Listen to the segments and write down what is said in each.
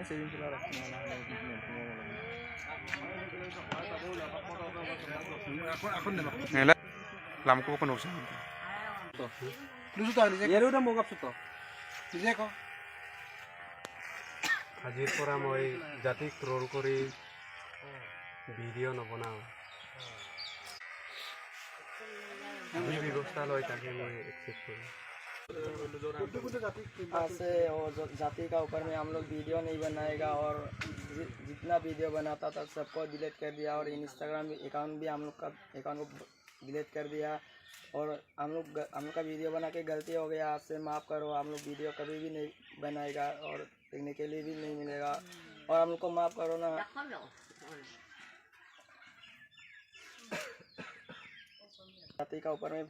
saving pula rak Nela lam ko kono sa. Lusu ta ni yeru na mo gap suto. Nije ko. আজিৰ পৰা মই জাতিক troll কৰি video' নবনাওঁ যি ব্যৱস্থা লয় তাকে मैं एक्सेप्ट करूँ ऐसे और जाति का ऊपर में हम लोग वीडियो नहीं बनाएगा और जितना वीडियो बनाता था सबको डिलीट कर दिया और इंस्टाग्राम अकाउंट भी हम लोग का अकाउंट को डिलीट कर दिया और हम लोग का वीडियो बना के गलती हो गया आपसे माफ़ करो हम लोग वीडियो कभी भी नहीं बनाएगा और देखने के लिए भी नहीं मिलेगा और हम लोग को माफ़ करो ना जाति का ऊपर में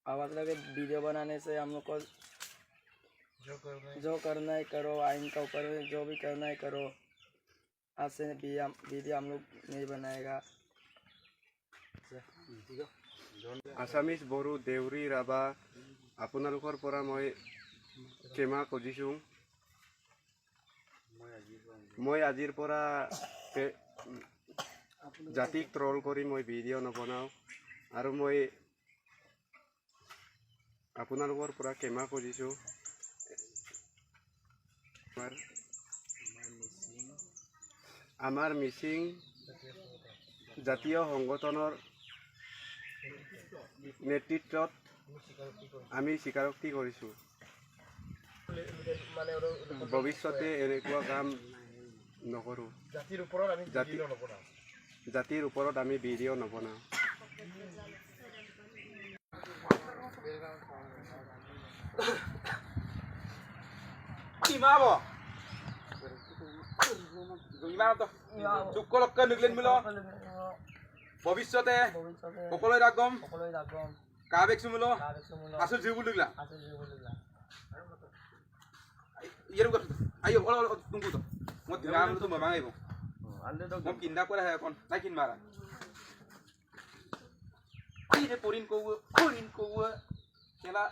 आवाज़ लगे वीडियो बनाने से हम लोग को जो करना है करो आइन का ऊपर में जो भी करना है करो आज से वीडियो हम लोग नहीं बनाएगा আছামিজ বড়ো দেউৰী ৰাভা আপোনালোকৰ পৰা মই ক্ষমা খুজিছোঁ মই আজিৰ পৰা জাতিক ট্ৰল কৰি মই ভিডিঅ' নবনাওঁ আৰু মই আপোনালোকৰ পৰা ক্ষমা খুজিছোঁ আমাৰ মিচিং জাতীয় সংগঠনৰ নেতৃত্বত আমি স্বীকাৰোক্তি কৰিছোঁ ভৱিষ্যতে এনেকুৱা কাম নকৰোঁ জাতিৰ ওপৰত আমি ভিডিঅ' নবনাওঁ Imamo. Imamo to. Cukolok ka naglen mo lo. ভবিষ্যতে সকলোই রাখম কাবেক সুমলো আসল জিবু লাগলা ইয়েরু গছ আইও ওলা তুমকু তো মত গাম তো মামাইবো মম কিন্দা করে হে এখন নাই কিন মারা কি রে পরিন কো কেলা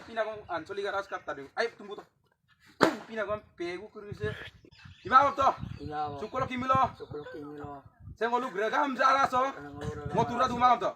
পিনাগম আঞ্চলিক রাজকাপ তাদু আই তুমকু তো পিনাগম পেগু করিছে ইমাম তো চুকলো কিমিলো Saya ngoluk geragam jara so. Mau turun rumah to.